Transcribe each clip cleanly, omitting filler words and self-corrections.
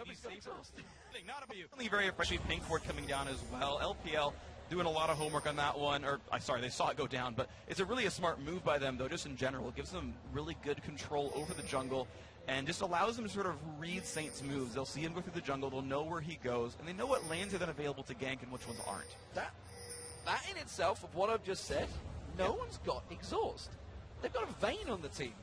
be safer. Not a few. Very freshly Pinkford coming down as well. LPL doing a lot of homework on that one. Or sorry, they saw it go down, but it's really a smart move by them, though. Just in general, it gives them really good control over the jungle, and just allows them to sort of read Saint's moves. They'll see him go through the jungle. They'll know where he goes, and they know what lanes are then available to gank and which ones aren't. That in itself, of what I've just said, no one's got exhaust. They've got a Vayne on the team.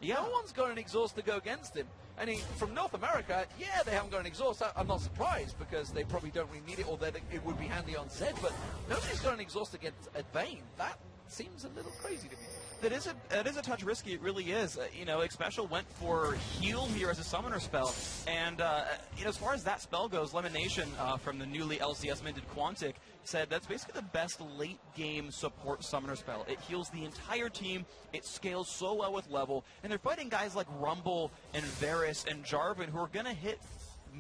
Yeah. No one's got an exhaust to go against him. And from North America, yeah, they haven't got an exhaust. I'm not surprised, because they probably don't really need it, or it would be handy on Zed, but nobody's got an exhaust against a Vayne. That seems a little crazy to me. It is a touch risky. It really is. You know, Xpecial went for heal here as a summoner spell, and you know, as far as that spell goes, Lemonation from the newly LCS minted Quantic said that's basically the best late game support summoner spell. It heals the entire team. It scales so well with level, and they're fighting guys like Rumble and Varus and Jarvan, who are going to hit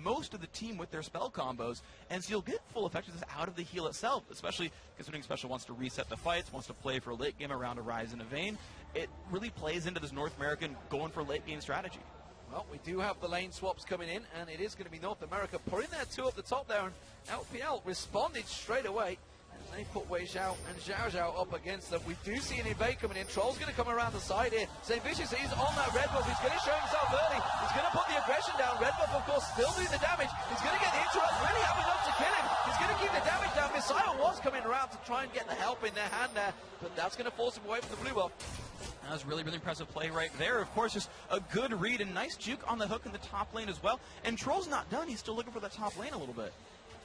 most of the team with their spell combos, and so you'll get full effectiveness out of the heal itself, especially considering Xpecial wants to reset the fights, wants to play for a late game around a Rise and a Vayne. It really plays into this North American going for late game strategy. Well, we do have the lane swaps coming in, and it is going to be North America putting their two up the top there, and LPL responded straight away. And they put Wei Xiao and Xiao Xiao up against them. We do see an invade coming in. Troll's going to come around the side here. St. Vicious, he's on that red buff. He's going to show himself early. He's going to put the aggression down. Red buff, of course, still doing the damage. He's going to get the interrupt. Really have enough to kill him. He's going to keep the damage down. Messiah was coming around to try and get the help in their hand there, but that's going to force him away from the blue buff. That was really, really impressive play right there. Of course, just a good read and nice juke on the hook in the top lane as well. And Troll's not done. He's still looking for that top lane a little bit.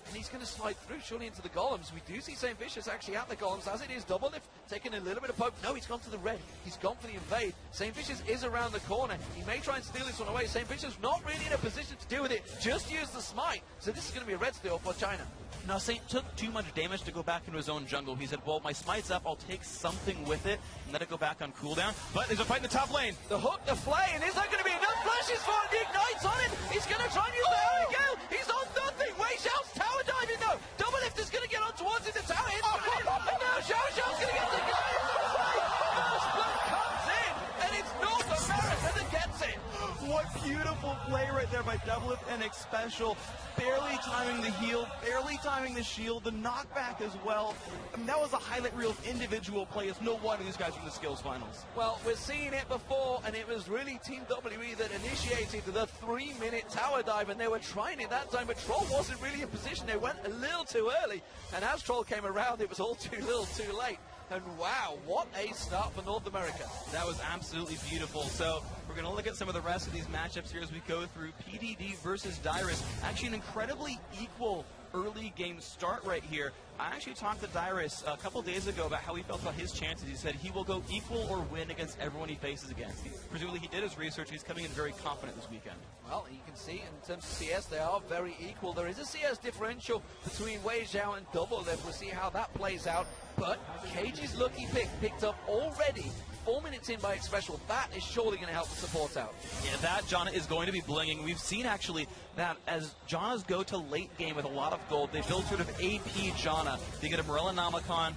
And he's going to slide through, surely into the golems. We do see St. Vicious actually at the golems, as it is Double Lift taking a little bit of poke. No, he's gone to the red. He's gone for the invade. St. Vicious is around the corner. He may try and steal this one away. St. Vicious not really in a position to deal with it. Just use the smite. So this is going to be a red steal for China. Now, Saint took too much damage to go back into his own jungle. He said, well, my smite's up. I'll take something with it and let it go back on cooldown. But there's a fight in the top lane. The hook, the flay, and is that going to be enough flashes for it? The ignite's on it. He's going to try and use the Holy Gale. He's on nothing. Wei Xiao's tower diving, though. Double Lift is going to get on towards him. The tower hits and now Xiao Xiao's going to get the guy. First blood comes in, and it's North America that gets it. What beautiful play right there by Double Lift and Xpecial. Barely timing the heal, barely timing the shield, the knockback as well. I mean, that was a highlight reel of individual play. It's no wonder these guys were in the skills finals. Well, we're seeing it before, and it was really Team WE that initiated the 3-minute tower dive, and they were trying it that time, but Troll wasn't really in position. They went a little too early, and as Troll came around, it was all too little too late. And wow, what a start for North America. That was absolutely beautiful. So we're going to look at some of the rest of these matchups here as we go through PDD versus Dyrus. Actually, an incredibly equal early game start right here. I actually talked to Dyrus a couple days ago about how he felt about his chances. He said he will go equal or win against everyone he faces against. Presumably he did his research. He's coming in very confident this weekend. Well, you can see in terms of CS, they are very equal. There is a CS differential between Wei Xiao and Double Lift. We'll see how that plays out. But Cage's lucky pick picked up already 4 minutes in by Xpecial. That is surely going to help the support out. Yeah, that Janna is going to be blinging. We've seen actually that as Jannas go to late game with a lot of gold, they build sort of AP Janna. They get a Morella Namacon,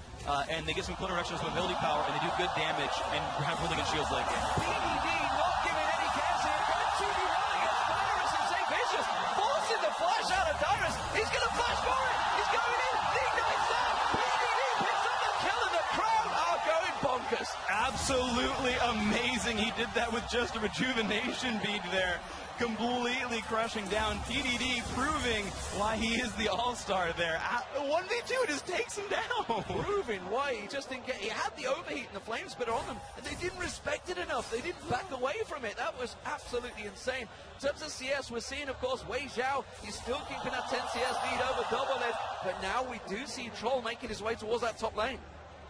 and they get some clone directions with ability power, and they do good damage and have really good shields late game. PDD not giving any cares here. Going to be running against Dyrus and St. Vicious. Forcing the flash out of Dyrus. He's going to flash for it. He's going in. The ignite's there. PDD picks up the kill, and the crowd are going bonkers. Absolutely amazing. He did that with just a rejuvenation bead there. Completely crushing down PDD, proving why he is the all-star there. 1v2 just takes him down. Proving why he just didn't get, he had the overheat and the flame spitter on them, and they didn't respect it enough. They didn't back away from it. That was absolutely insane. In terms of CS, we're seeing, of course, Wei Xiao. He's still keeping that 10 CS lead over Double Lift, but now we do see Troll making his way towards that top lane.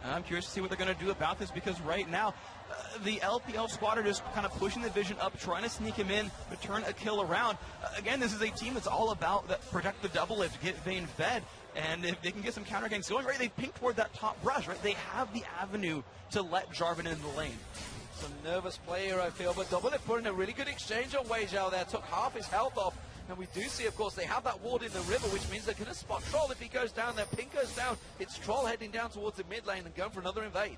I'm curious to see what they're going to do about this, because right now, the LPL squad are just kind of pushing the vision up, trying to sneak him in, return a kill around. Again, this is a team that's all about protect the Double Lift, get Vayne fed, and if they can get some counter ganks going, right, they pink toward that top brush, right? They have the avenue to let Jarvan in the lane. It's a nervous player, I feel, but Double Lift put in a really good exchange on Wei Xiao there, took half his health off. And we do see, of course, they have that ward in the river, which means they're going to spot Troll if he goes down there. Pink goes down. It's Troll heading down towards the mid lane and going for another invade.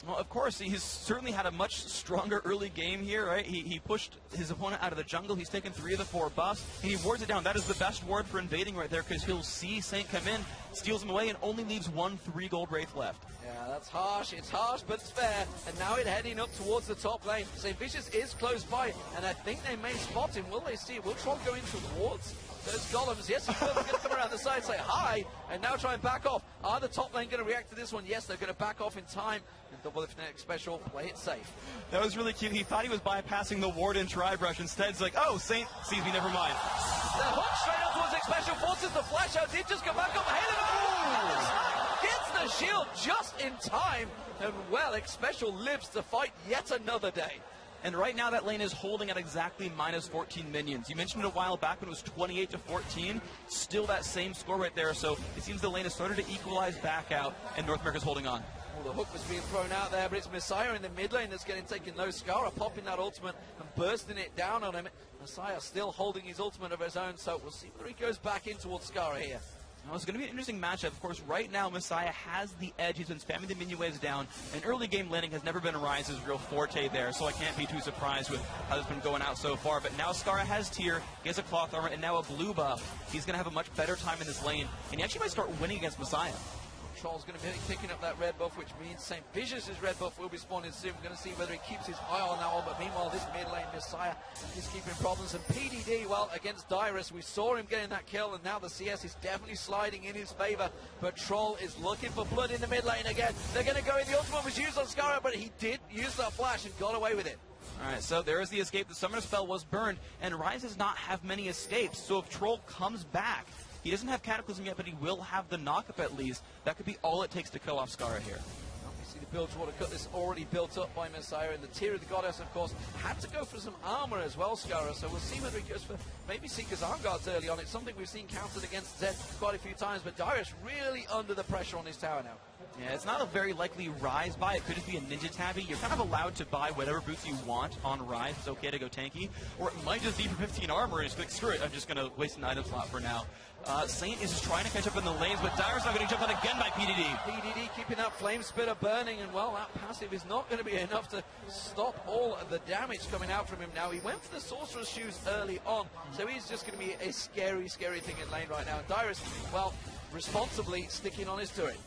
Well, of course, he's certainly had a much stronger early game here, right? He pushed his opponent out of the jungle. He's taken 3 of the 4 buffs, and he wards it down. That is the best ward for invading right there, because he'll see Saint come in, steals him away, and only leaves 1 3-gold Wraith left. Yeah, that's harsh. It's harsh, but it's fair. And now it's heading up towards the top lane. St. Vicious is close by, and I think they may spot him. Will they see? Will Troll go in towards those golems? Yes, he's going to come around the side, say hi, and now try and back off. Are the top lane going to react to this one? Yes, they're going to back off in time. And Doublelift next special, play it safe. That was really cute. He thought he was bypassing the ward and Tri-Brush. Instead, it's like, oh, Saint sees me, never mind. The hook straight up towards next special, forces the flash out, did just go back up. Gets the shield just in time. And well, X Special lives to fight yet another day. And right now that lane is holding at exactly minus 14 minions. You mentioned it a while back when it was 28 to 14. Still that same score right there. So it seems the lane has started to equalize back out, and North America's holding on. Well, the hook was being thrown out there, but it's Messiah in the mid lane that's getting taken low. Skara popping that ultimate and bursting it down on him. Messiah still holding his ultimate of his own, so we'll see whether he goes back in towards Skara here. Well, it's going to be an interesting matchup. Of course, right now, Messiah has the edge. He's been spamming the minion waves down, and early game laning has never been Rise's real forte there, so I can't be too surprised with how it's been going out so far. But now Skara has tier, he has a cloth armor, and now a blue buff. He's going to have a much better time in this lane, and he actually might start winning against Messiah. Troll's going to be picking up that red buff, which means St. Vicious' red buff will be spawning soon. We're going to see whether he keeps his eye on that one, but meanwhile, this mid lane Messiah is keeping problems. And PDD, well, against Dyrus, we saw him getting that kill, and now the CS is definitely sliding in his favor. But Troll is looking for blood in the mid lane again. They're going to go in. The ultimate was used on Skara, but he did use that flash and got away with it. All right, so there is the escape. The summoner spell was burned, and Rise does not have many escapes. So if Troll comes back, he doesn't have Cataclysm yet, but he will have the knock-up at least. That could be all it takes to kill off Skara here. You see the Bilgewater Cutlass already built up by Messiah, and the tier of the Goddess, of course, had to go for some armor as well, Skara. So we'll see whether he goes for maybe Seeker's Arm Guards early on. It's something we've seen countered against Zed quite a few times, but Dyrus really under the pressure on his tower now. Yeah, it's not a very likely Rise buy. It could just be a Ninja Tabby. You're kind of allowed to buy whatever boots you want on Rise. It's okay to go tanky. Or it might just be for 15 armor and just like, screw it, I'm just going to waste an item slot for now. Saint is just trying to catch up in the lanes, but Dyrus not getting jumped on again by PDD. PDD keeping that Flame Spitter burning, and well, that passive is not going to be enough to stop all of the damage coming out from him now. He went for the Sorcerer's Shoes early on, so he's just going to be a scary, scary thing in lane right now. And Dyrus, well, responsibly sticking on his turret.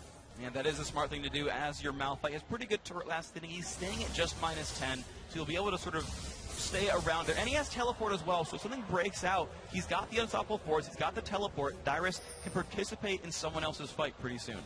Yeah, that is a smart thing to do as your Malphite has pretty good turret last hitting. He's staying at just minus 10, so you'll be able to sort of stay around there. And he has teleport as well, so if something breaks out, he's got the Unstoppable Force, he's got the teleport. Dyrus can participate in someone else's fight pretty soon.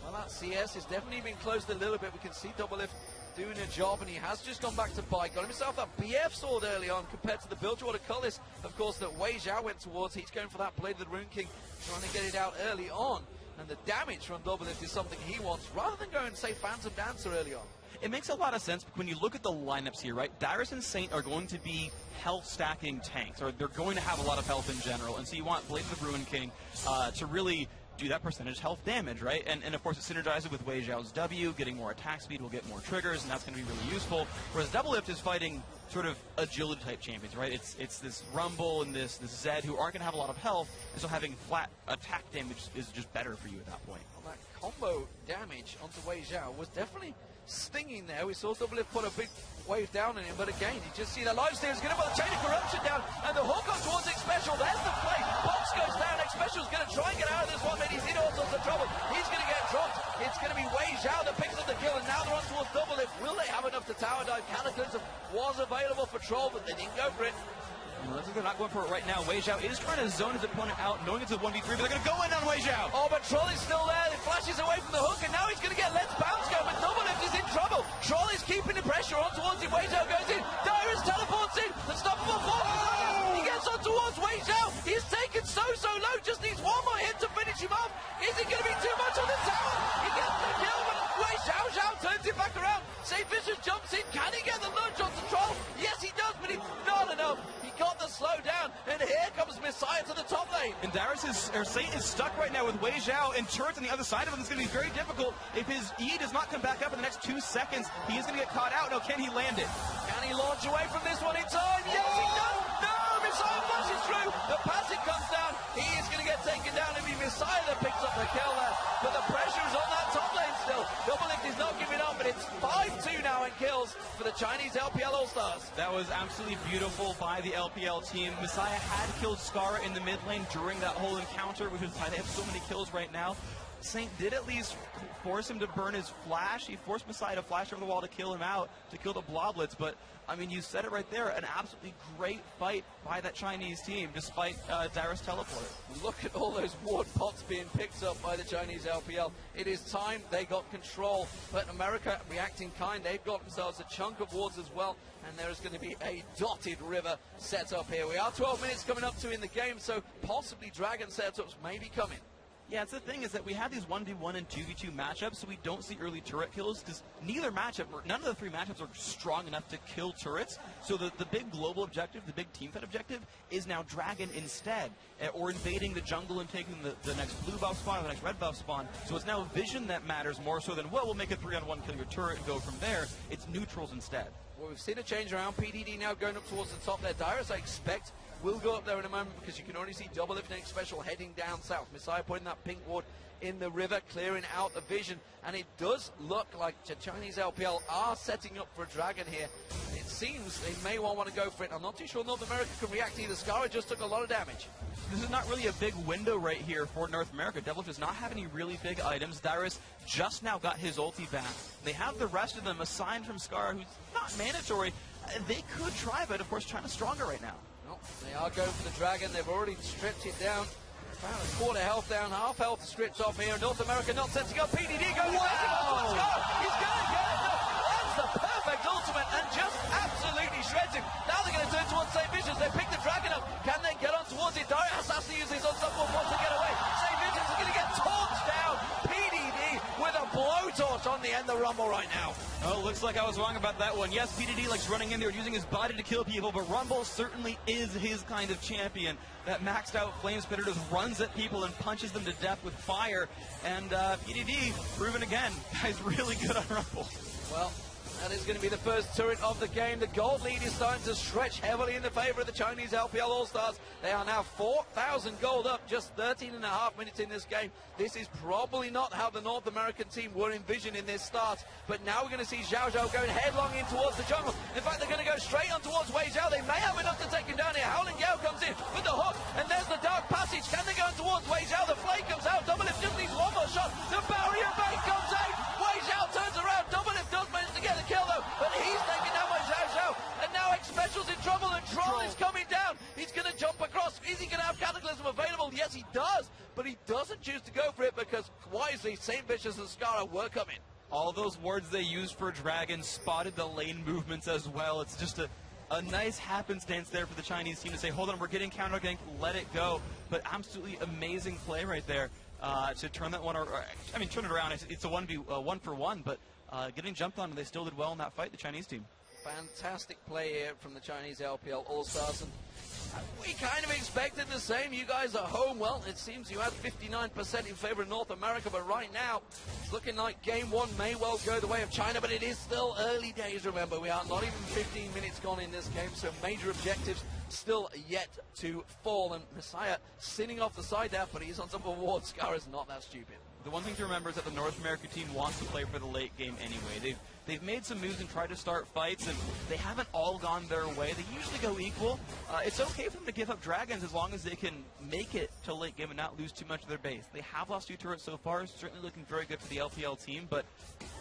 Well, that CS has definitely been closed a little bit. We can see Doublelift doing a job, and he has just gone back to buy. Got himself that BF sword early on compared to the Bilgewater Cutlass, of course, that Wei Zhao went towards. He's going for that Blade of the Rune King, trying to get it out early on. And the damage from Doublelift is something he wants, rather than going, say, Phantom Dancer early on. It makes a lot of sense when you look at the lineups here, right? Dyrus and Saint are going to be health stacking tanks, or they're going to have a lot of health in general. And so you want Blade of the Ruin King to really do that percentage health damage, right? And of course, it synergizes with Wei Zhao's W, getting more attack speed will get more triggers, and that's going to be really useful. Whereas Doublelift is fighting sort of agility type champions, right? It's this Rumble and this Zed who aren't going to have a lot of health, and so having flat attack damage is just better for you at that point. Well, that combo damage onto Wei Zhao was definitely stinging there. We saw Doublelift put a big wave down on him, but again, you just see that lifesteal is going to put the Chain of Corruption down, and the hook up towards X Special. There's the play. Box goes down. X Special's going to try and get out of this one, but he's in all sorts of trouble. He's going to get dropped. It's going to be Wei Zhao that picks up the kill, and now they're on towards Doublelift. Will they have enough to tower dive? Cataclysm was available for Troll, but they didn't go for it. Looks like they're not going for it right now. Wei Zhao is trying to zone his opponent out, knowing it's a 1v3, but they're going to go in on Wei Zhao. Oh, but Troll is still there. He flashes away from the hook, and now he's going to get Let's Bounce go, but Doublelift is in trouble. Troll is keeping the pressure on towards him. Wei Zhao goes in. Dyrus teleports in. Unstoppable force. He gets on towards Wei Zhao. He's taken so low. Just needs one more hit to finish him off. Is it going to be too much on the tower? He gets the kill, but Wei Zhao turns it back around. St. Vicious jumps in. Can he get the lunge onto Troll? Yes, he does, but it's not enough. He got the slow down, and here comes Messiah to the top lane. And Saint is stuck right now with Wei Zhao and turrets on the other side of him. It's going to be very difficult. If his E does not come back up in the next 2 seconds, he is going to get caught out. Now, can he land it? Can he launch away from this one in time? Yes, he does. No, Messiah flashes through. The passive comes down. He is going to get taken down. It'll be Messiah that picks up the kill there. But the pressure is on that top lane still. Doublelift is not giving up, but it's 5 Chinese LPL All-Stars. That was absolutely beautiful by the LPL team. Messiah had killed Skara in the mid lane during that whole encounter, which is why they have so many kills right now. Saint did at least force him to burn his flash. He forced Messiah to flash over the wall to kill him out, to kill the Bloblets. But, I mean, you said it right there, an absolutely great fight by that Chinese team, despite Dyrus' teleport. Look at all those ward pots being picked up by the Chinese LPL. It is time they got control, but America reacting kind. They've got themselves a chunk of wards as well, and there is going to be a dotted river set up here. We are 12 minutes coming up to in the game, so possibly Dragon setups may be coming. Yeah, it's the thing is that we have these 1v1 and 2v2 matchups, so we don't see early turret kills because none of the three matchups are strong enough to kill turrets. So the big global objective, the big team fight objective, is now Dragon instead, or invading the jungle and taking the next blue buff spawn or the next red buff spawn. So it's now vision that matters more so than, well, we'll make a 3-on-1 kill your turret and go from there. It's neutrals instead. Well, we've seen a change around. PDD now going up towards the top there. Dyrus, I expect, will go up there in a moment because you can already see double lifting special heading down south. Messiah putting that pink ward in the river, clearing out the vision, and it does look like the Chinese LPL are setting up for a Dragon here. It seems they may well want to go for it. I'm not too sure North America can react either. Skara just took a lot of damage. This is not really a big window right here for North America. Devil does not have any really big items. Dyrus just now got his ulti back. They have the rest of them assigned from Skara, who's not mandatory. They could try, but of course China's stronger right now. Well, they are going for the Dragon. They've already stripped it down. About a quarter health down, half health stripped off here. North America not setting up. PDD going to He's going to get it. That's the perfect ultimate and just absolutely shreds him. Now they're going to turn towards St. Visions. They pick the Dragon up. Can they get on towards it? Darius has to use his unstoppable force to get away. St. Visions is going to get torched down. PDD with a blowtorch on the end of the Rumble right now. Oh, looks like I was wrong about that one. Yes, PDD likes running in there, using his body to kill people, but Rumble certainly is his kind of champion. That maxed out Flame Spitter just runs at people and punches them to death with fire. And PDD, proven again, guy's really good on Rumble. Well, that is going to be the first turret of the game. The gold lead is starting to stretch heavily in the favor of the Chinese LPL All-Stars. They are now 4,000 gold up, just 13.5 minutes in this game. This is probably not how the North American team were envisioning this start. But now we're going to see Zhao Zhao going headlong in towards the jungle. In fact, they're going to go straight on towards Wei Zhao. They may have enough to take him down here. Howling Gale comes in with the hook, and there's the dark passage. Can they go in towards Wei Zhao? The flame comes out. Double Lift just needs one more shot. The barrier bait comes out. Wei Zhao turns around. Double Lift does manage to get the kill though, but he's taken down by Zhao Zhao, and now X Special's in trouble, and Troll is coming down. He's going to jump across. Is he going to have Cataclysm available? Yes, he does, but he doesn't choose to go for it because wisely St. Vicious and Skara were coming. All those wards they used for Dragon spotted the lane movements as well. It's just a nice happenstance there for the Chinese team to say, hold on, we're getting counter-ganked, let it go. But absolutely amazing play right there to turn that one, turn it around. It's a 1v1, but getting jumped on, and they still did well in that fight, the Chinese team. Fantastic play here from the Chinese LPL All-Stars, and we kind of expected the same. You guys are home. Well, it seems you had 59% in favor of North America, but right now it's looking like game one may well go the way of China, but it is still early days. Remember, we are not even 15 minutes gone in this game, so major objectives still yet to fall. And Messiah sitting off the side there, but he's on top of a ward. Skara's not that stupid. The one thing to remember is that the North American team wants to play for the late game anyway. They've made some moves and tried to start fights, and they haven't all gone their way. They usually go equal. It's okay for them to give up Dragons as long as they can make it to late game and not lose too much of their base. They have lost 2 turrets so far, certainly looking very good for the LPL team, but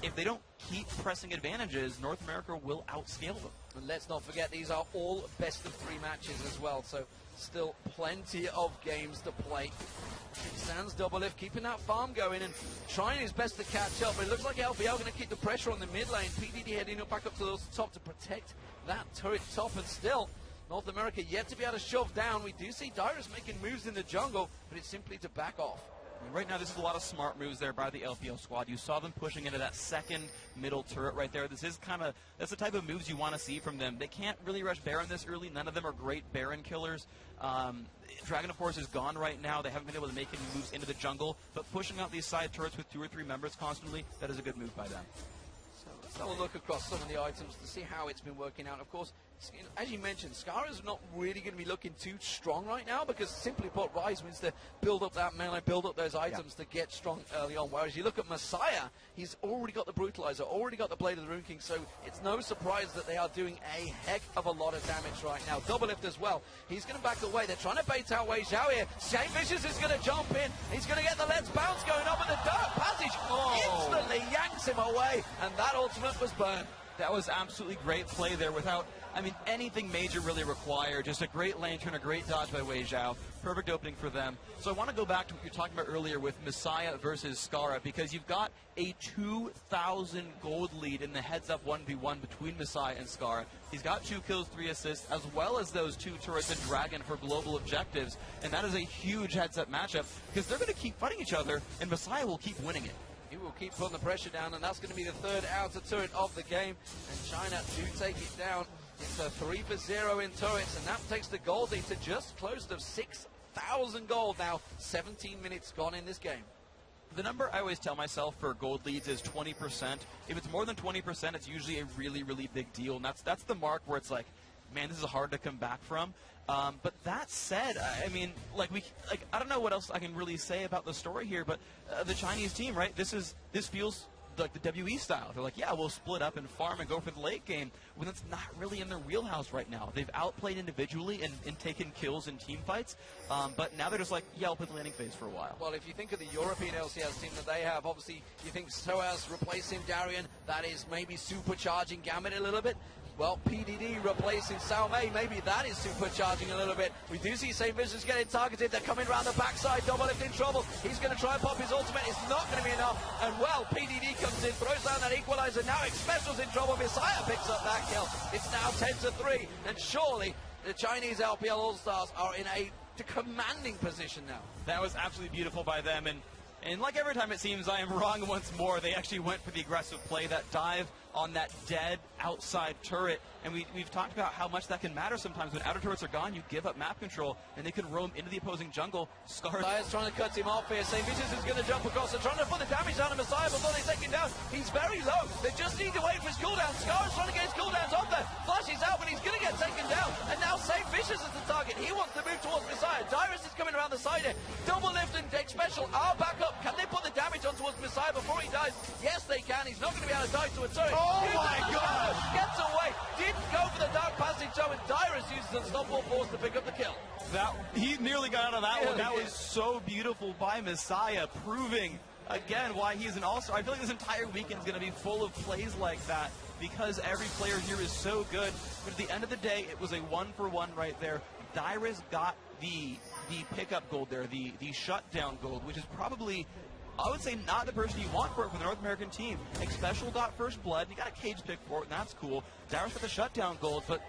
if they don't keep pressing advantages, North America will outscale them. And let's not forget, these are all best-of-3 matches as well, so still plenty of games to play. Sans Double Lift keeping that farm going and trying his best to catch up, but it looks like LPL going to keep the pressure on the mid lane. PDD heading up back up to the top to protect that turret top, and still North America yet to be able to shove down. We do see Dyrus making moves in the jungle, but it's simply to back off. Right now, this is a lot of smart moves there by the LPL squad. You saw them pushing into that second middle turret right there. This is that's the type of moves you want to see from them. They can't really rush Baron this early. None of them are great Baron killers. Dragon, of course, is gone right now. They haven't been able to make any moves into the jungle, but pushing out these side turrets with 2 or 3 members constantly, that is a good move by them. So let's have a look across some of the items to see how it's been working out. Of course, as you mentioned, Skara's not really going to be looking too strong right now because, simply put, Rise wins to build up that melee, build up those items to get strong early on. Whereas you look at Messiah, he's already got the Brutalizer, already got the Blade of the Rune King, so it's no surprise that they are doing a heck of a lot of damage right now. Double Lift as well. He's going to back away. They're trying to bait out Wei Xiao here. Shane Vicious is going to jump in. He's going to get the Let's Bounce going on, but the Dark Passage instantly yanks him away, and that ultimate was burned. That was absolutely great play there without, I mean, anything major really required. Just a great lantern, a great dodge by Wei Xiao. Perfect opening for them. So I want to go back to what you were talking about earlier with Messiah versus Skara, because you've got a 2,000 gold lead in the heads-up 1v1 between Messiah and Skara. He's got 2 kills, 3 assists, as well as those 2 turrets and Dragon for global objectives. And that is a huge heads-up matchup, because they're going to keep fighting each other, and Messiah will keep winning it. He will keep putting the pressure down, and that's going to be the 3rd outer turret of the game. And China do take it down. It's a 3-for-0 in turrets, and that takes the gold lead to just close to 6,000 gold now. 17 minutes gone in this game. The number I always tell myself for gold leads is 20%. If it's more than 20%, it's usually a really, really big deal. And that's the mark where it's like, man, this is hard to come back from. But that said, I mean, I don't know what else I can really say about the story here, but the Chinese team, right? This feels like the WE style. They're like, yeah, we'll split up and farm and go for the late game, when that's not really in their wheelhouse right now. They've outplayed individually and taken kills in team fights, but now they're just like, yeah, I'll play the landing phase for a while. Well, if you think of the European LCS team that they have, obviously you think SOAS replacing Darien, that is maybe supercharging Gambit a little bit. Well, PDD replacing Xiaomei, maybe that is supercharging a little bit. We do see St. Vincent's getting targeted. They're coming around the backside. Double Lift in trouble. He's going to try and pop his ultimate. It's not going to be enough. And, well, PDD comes in, throws down that equalizer. Now X-Special's in trouble. Messiah picks up that kill. It's now 10-3. And surely the Chinese LPL All-Stars are in a commanding position now. That was absolutely beautiful by them. And like every time it seems I am wrong once more, they actually went for the aggressive play, that dive on that dead outside turret. And we've talked about how much that can matter sometimes. When outer turrets are gone, you give up map control, and they can roam into the opposing jungle. Messiah's trying to cut him off here. St. Vicious is going to jump across. They're trying to put the damage down on Messiah before they take him down. He's very low. They just need to wait for his cooldown. Scar's trying to get his cooldowns off there. Flashes out, but he's going to get taken down. And now St. Vicious is the target. He wants to move towards Messiah. Dyrus is coming around the side here. Double Lift and Dex Special are back up. Can they put the damage on towards Messiah before he dies? Yes, they can. He's not going to be able to die to a turret. Oh my God! Gets away. Didn't go for the Dark Passage, so Dyrus uses Unstoppable Force to pick up the kill. He nearly got out of that one. That was so beautiful by Messiah, proving again why he's an all-star. I feel like this entire weekend is going to be full of plays like that, because every player here is so good. But at the end of the day, it was a 1-for-1 right there. Dyrus got the pickup gold there, the shutdown gold, which is probably, I would say, not the person you want for it for the North American team. X-Special got first blood, and he got a cage pick for it, and that's cool. Dyrus got the shutdown gold, but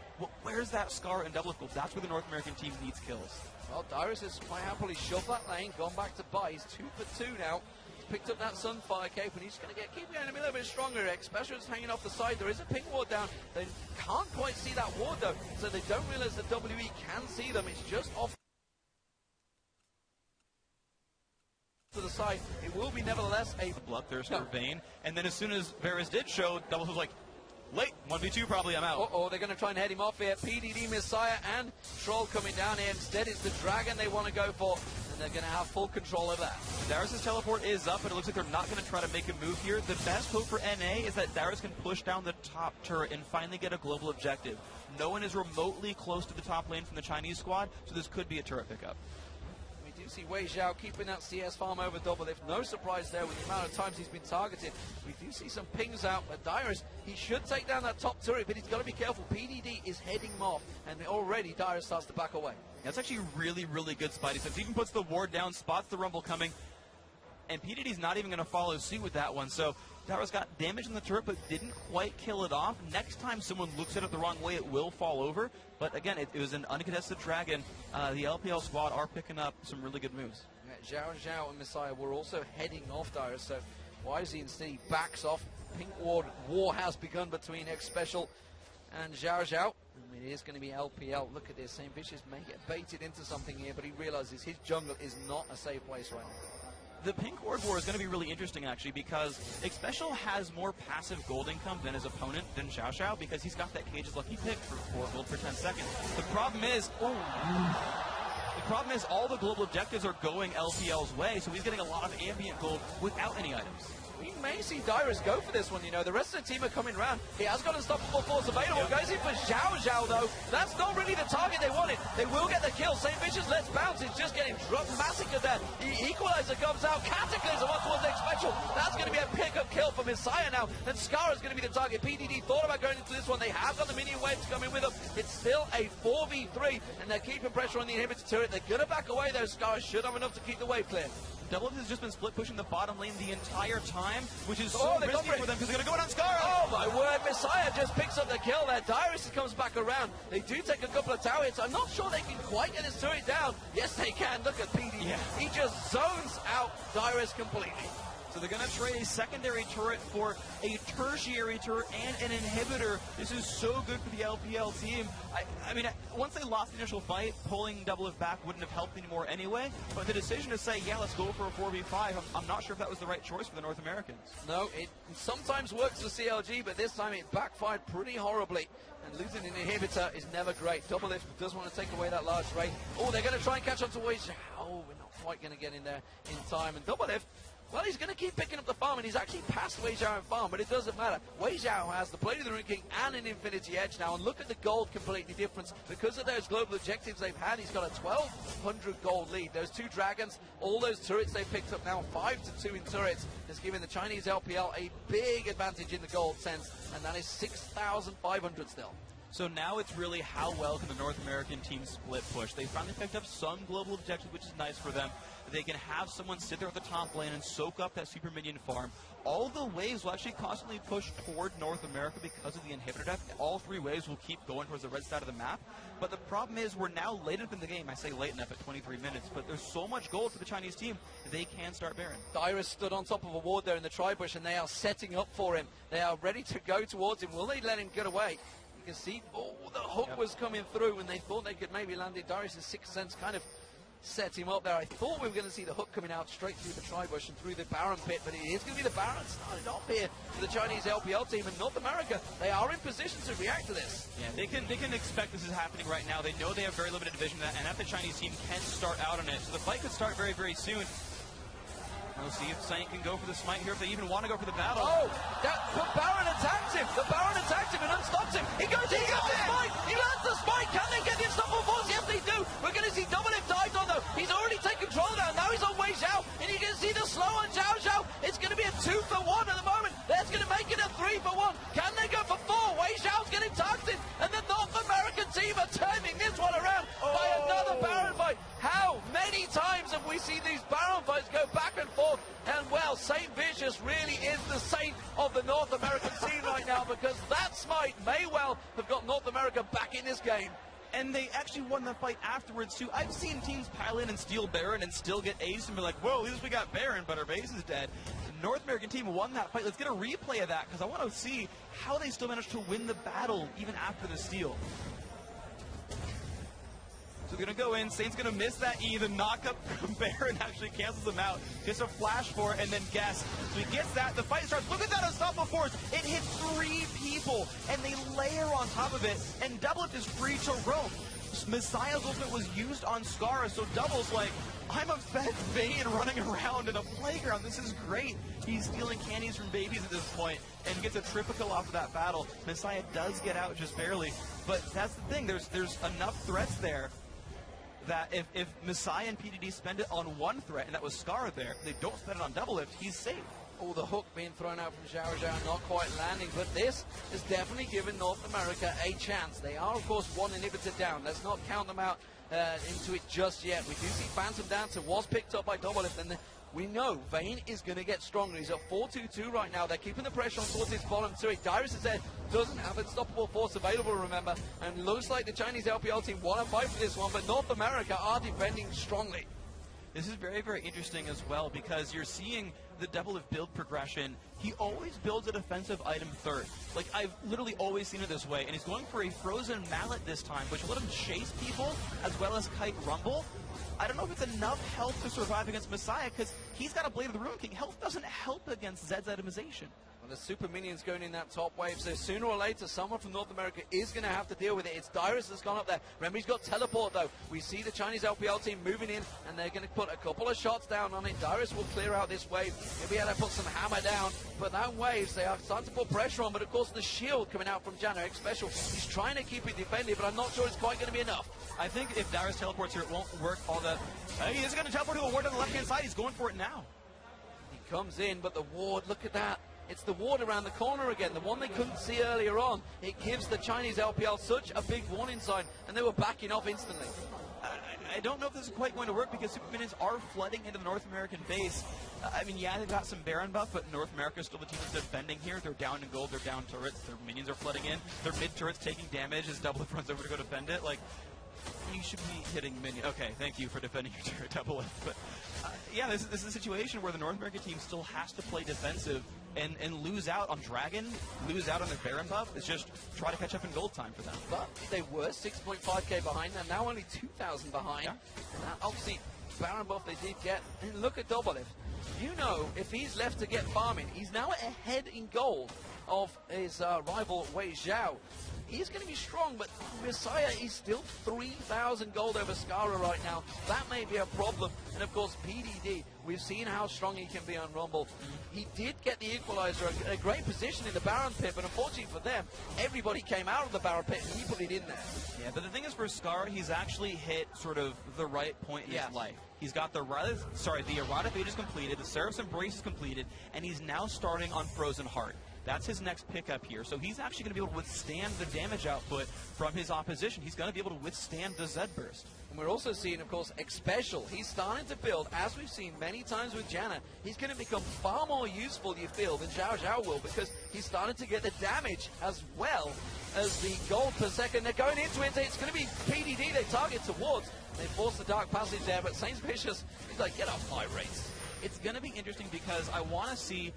where's that Scar and double lift gold? That's where the North American team needs kills. Well, Dyrus has quite happily shoved that lane, gone back to buy. He's 2 for 2 now. He's picked up that Sunfire cape, and he's going to keep getting a little bit stronger. X-Special is hanging off the side. There is a ping ward down. They can't quite see that ward, though, so they don't realize that WE can see them. It's just off to the side. It will be nevertheless a bloodthirst for Vayne, and then as soon as Varus did show, Double was like, late, 1v2 probably, I'm out. They're going to try and head him off here. PDD, Messiah, and Troll coming down here. Instead, it's the Dragon they want to go for, and they're going to have full control of that. Dyrus' teleport is up, and it looks like they're not going to try to make a move here. The best hope for NA is that Dyrus can push down the top turret and finally get a global objective. No one is remotely close to the top lane from the Chinese squad, so this could be a turret pickup. You see Wei Xiao keeping that CS farm over Double Lift. No surprise there with the amount of times he's been targeted. We do see some pings out, but Dyrus, he should take down that top turret, but he's got to be careful. PDD is heading him off, and already Dyrus starts to back away. That's actually really, really good Spidey sense. He even puts the ward down, spots the rumble coming, and PDD's not even going to follow suit with that one. So Dyrus got damage in the turret, but didn't quite kill it off. Next time someone looks at it the wrong way, it will fall over. But again, it was an uncontested Dragon. The LPL squad are picking up some really good moves. Yeah, Zhao and Messiah were also heading off Dyrus, so wisely instead he backs off. Pink Ward war has begun between X-Special and Zhao. I mean, it is going to be LPL. Look at this. St. Vicious may get baited into something here, but he realizes his jungle is not a safe place right now. The pink Orb War is going to be really interesting, actually, because Xpecial has more passive gold income than his opponent, than Xiao, because he's got that Cage's Lucky Pick for 4 gold per 10 seconds. The problem is, all the global objectives are going LPL's way, so he's getting a lot of ambient gold without any items. We may see Dyrus go for this one, you know. The rest of the team are coming around. He has got unstoppable force available. Goes in for Xiao, though. That's not really the target they wanted. They will get the kill. St. Vicious lets bounce. It's just getting massacred there. The Equalizer comes out. Cataclysm on towards Xpecial. That's going to be a pickup kill for Messiah now. And Scar is going to be the target. PDD thought about going into this one. They have got the minion waves coming with them. It's still a 4v3, and they're keeping pressure on the inhibitor turret. They're going to back away, though. Scar should have enough to keep the wave clear. Doublelift has just been split pushing the bottom lane the entire time, which is so risky for them because they're going to go in on Scar. Oh my word, Messiah just picks up the kill there. Dyrus comes back around. They do take a couple of tower hits. I'm not sure they can quite get his turret down. Yes, they can. Look at PD. Yeah. He just zones out Dyrus completely. So they're going to trade a secondary turret for a tertiary turret and an inhibitor. This is so good for the LPL team. I mean, once they lost the initial fight, pulling Doublelift back wouldn't have helped anymore anyway. But the decision to say, yeah, let's go for a 4v5, I'm not sure if that was the right choice for the North Americans. No, it sometimes works for CLG, but this time it backfired pretty horribly. And losing an inhibitor is never great. Doublelift does want to take away that large rate. Oh, they're going to try and catch up to Wei Zhao. Oh, we're not quite going to get in there in time. And Doublelift, well, he's going to keep picking up the farm, and he's actually passed Wei Zhao in farm, but it doesn't matter. Wei Zhao has the Blade of the Rune King and an Infinity Edge now, and look at the gold completely different. Because of those global objectives they've had, he's got a 1,200 gold lead. Those 2 dragons, all those turrets they've picked up now, 5-2 in turrets, has given the Chinese LPL a big advantage in the gold sense, and that is 6,500 still. So now it's really how well can the North American team split push. They finally picked up some global objectives, which is nice for them. They can have someone sit there at the top lane and soak up that super minion farm. All the waves will actually constantly push toward North America because of the inhibitor depth. All 3 waves will keep going towards the red side of the map. But the problem is we're now late enough in the game. I say late enough at 23 minutes, but there's so much gold for the Chinese team, they can start Baron. Dyrus stood on top of a ward there in the tri-bush, and they are setting up for him. They are ready to go towards him. Will they let him get away? You can see, the hook was coming through, and they thought they could maybe land it. Dyrus' sixth sense kind of set him up there. I thought we were going to see the hook coming out straight through the tri-bush and through the Baron pit, but it is going to be the Baron started off here for the Chinese LPL team. And North America, they are in position to react to this. Yeah, they can expect this is happening right now. They know they have very limited vision, and that the Chinese team can start out on it. So the fight could start very, very soon. We'll see if Saint can go for the smite here, if they even want to go for the battle. Oh, but Baron attacks him. The Baron attacks him and unstops him. He goes in, the smite. He lands the smite. Can they get the unstoppable force? Yes, they do. We're going to see Doublelift dive on, though. He's already taken control now. Now he's on Wei Zhao. And you can see the slow on Xiao. It's going to be a 2-for-1 at the moment. That's going to make it a 3-for-1. Can they go for 4? Wei Zhao's getting targeted. And the North American team are turning this one around by another Baron fight. How many times have we seen these Baron fights go back and forth? And well, St. Vicious really is the saint of the North American scene right now, because that smite may well have got North America back in this game. And they actually won the fight afterwards, too. I've seen teams pile in and steal Baron and still get aced and be like, whoa, at least we got Baron, but our base is dead. The North American team won that fight. Let's get a replay of that, because I want to see how they still managed to win the battle even after the steal. So they're going to go in. Saint's going to miss that E. The knockup from Baron actually cancels him out. Just a flash for it and then guess. So he gets that. The fight starts. Look at that unstoppable force. It hits 3 people, and they layer on top of it, and Doublelift is free to roam. Messiah's ultimate was used on Scar, so Double's like, I'm a fed Vayne running around in a playground. This is great. He's stealing candies from babies at this point and gets a triple kill off of that battle. Messiah does get out just barely, but that's the thing. There's enough threats there that if Messiah and PDD spend it on one threat, and that was Scar there, they don't spend it on Doublelift, he's safe. Oh, the hook being thrown out from Xiao, not quite landing, but this has definitely given North America a chance. They are, of course, 1 inhibitor down. Let's not count them out into it just yet. We do see Phantom Dancer was picked up by Doublelift, and we know Vayne is going to get stronger. He's at 4-2-2 right now. They're keeping the pressure on towards his bottom 2. Dyrus is there, doesn't have unstoppable force available, remember, and looks like the Chinese LPL team want to fight for this one, but North America are defending strongly. This is very, very interesting as well, because you're seeing the Doublelift build progression. He always builds a defensive item third. Like, I've literally always seen it this way, and he's going for a frozen mallet this time, which will let him chase people as well as kite rumble. I don't know if it's enough health to survive against Messiah, because he's got a Blade of the Ruin King. Health doesn't help against Zed's itemization. Well, the super minions going in that top wave, so sooner or later someone from North America is going to have to deal with it. It's Dyrus that's gone up there. Remember, he's got teleport though. We see the Chinese LPL team moving in, and they're going to put a couple of shots down on it. Dyrus will clear out this wave. He'll be able to put some hammer down, but that waves, they are starting to put pressure on. But of course the shield coming out from Shanghai Special, he's trying to keep it defended, but I'm not sure it's quite going to be enough. I think if Dyrus teleports here, it won't work all that. He is going to teleport to a ward on the left-hand side. He's going for it now. He comes in, but the ward, look at that. It's the ward around the corner again, the one they couldn't see earlier on. It gives the Chinese LPL such a big warning sign, and they were backing off instantly. I don't know if this is quite going to work, because Super Minions are flooding into the North American base. I mean, yeah, they've got some Baron buff, but North America is still the team that's defending here. They're down in gold, they're down turrets, their minions are flooding in. Their mid turrets taking damage as Doublelift runs over to go defend it. Like, you should be hitting minions. Okay, thank you for defending your turret, Doublelift. But yeah, this is a situation where the North American team still has to play defensive and lose out on Dragon, lose out on their Baron buff. It's just try to catch up in gold time for them. But they were 6.5k behind, and now only 2,000 behind. Yeah. Now, obviously, Baron buff they did get. And look at Doublelift. You know, if he's left to get farming, he's now ahead in gold of his rival Wei Zhao. He's going to be strong, but Messiah is still 3,000 gold over Skara right now. That may be a problem. And of course, PDD, we've seen how strong he can be on Rumble. He did get the equalizer, a great position in the Baron pit, but unfortunately for them, everybody came out of the Baron pit and he put it in there. Yeah, but the thing is, for Skara, he's actually hit sort of the right point in his life. He's got the Errata Fate is completed, the Seraph's Embrace is completed, and he's now starting on Frozen Heart. That's his next pickup here. So he's actually going to be able to withstand the damage output from his opposition. He's going to be able to withstand the Zed burst. And we're also seeing, of course, Xpecial. He's starting to build, as we've seen many times with Janna. He's going to become far more useful, you feel, than Zhao Zhao will, because he's starting to get the damage as well as the gold per second. They're going into it. It's going to be PDD they target towards. They force the Dark Passage there, but Saint Vicious, he's like, get off my race. It's going to be interesting because I want to see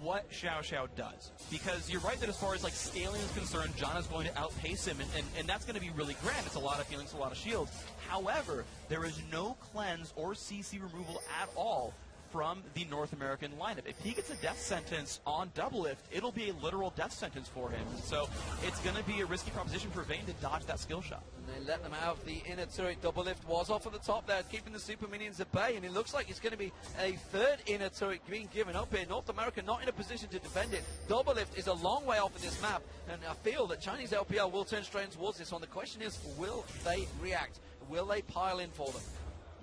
what Xiao does, because you're right that as far as like scaling is concerned, John is going to outpace him, and that's going to be really grand. It's a lot of healings, a lot of shields. However, there is no cleanse or CC removal at all from the North American lineup. If he gets a death sentence on Doublelift, it'll be a literal death sentence for him. So it's going to be a risky proposition for Vayne to dodge that skill shot. And they let them have the inner turret. Doublelift was off at the top there, keeping the super minions at bay, and it looks like it's going to be a third inner turret being given up here. North America not in a position to defend it. Doublelift is a long way off in this map, and I feel that Chinese LPL will turn straight towards this one. The question is, will they react? Will they pile in for them?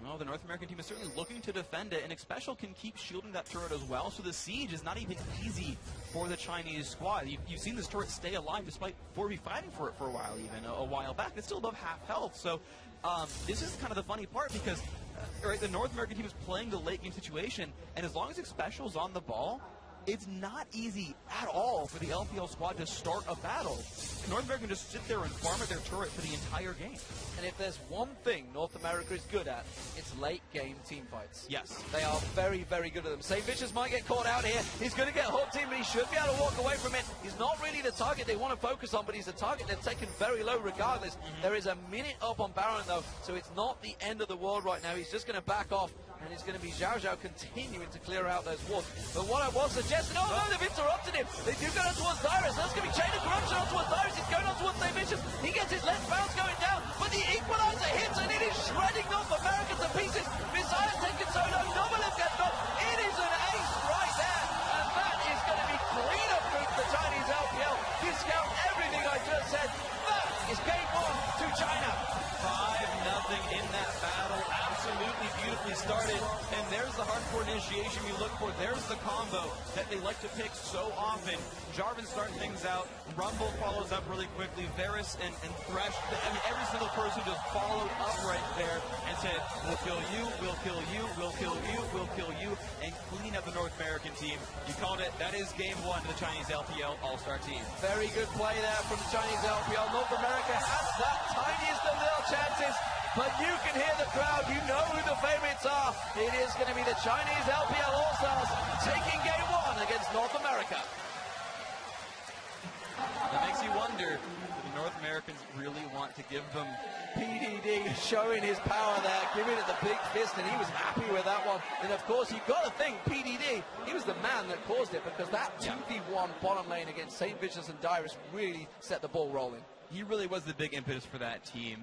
No, the North American team is certainly looking to defend it, and Xpecial can keep shielding that turret as well, so the siege is not even easy for the Chinese squad. You've seen this turret stay alive despite 4v fighting for it for a while, even a while back. It's still above half health, so this is kind of the funny part, because right, the North American team is playing the late game situation, and as long as Xpecial's on the ball, it's not easy at all for the LPL squad to start a battle. North America can just sit there and farm at their turret for the entire game. And if there's one thing North America is good at, it's late game team fights. Yes. They are very, very good at them. Saint Vicious might get caught out here. He's going to get hooked in, but he should be able to walk away from it. He's not really the target they want to focus on, but he's a target they've taken very low regardless. There is a minute up on Baron though, so it's not the end of the world right now. He's just going to back off, and it's going to be Zhao Zhao continuing to clear out those wards. But what I was suggesting, oh no, they've interrupted him. They do go down towards Dyrus. That's going to be Chain of Corruption on towards Dyrus. He's going on towards Saint Vicious. He gets his left bounce going down, but the equalizer hits, and it is shredding North America to pieces. Messiah taken solo. Doublelift gets off. It is an ace right there, and that is going to be clean up for the Chinese LPL. Discount everything I just said. That is game one to China. 5-0 in that battle. Absolutely beautifully started. And there's the hardcore initiation you look for. There's the combo that they like to pick so often. Jarvan starting things out. Rumble follows up really quickly. Varus and Thresh, I mean, every single person just followed up right there and said, we'll kill you, we'll kill you, we'll kill you, we'll kill you, and clean up the North American team. You called it. That is game one to the Chinese LPL All-Star team. Very good play there from the Chinese LPL. North America has that tiniest of little chances, but you can hear the crowd. You know who the favorites are. It is going to be the Chinese LPL All-Stars taking game one against North America. That makes you wonder, do the North Americans really want to give them? PDD showing his power there, giving it the big fist, and he was happy with that one. And of course, you've got to think, PDD, he was the man that caused it, because that 2v1 bottom lane against St. Vicious and Dyrus really set the ball rolling. He really was the big impetus for that team.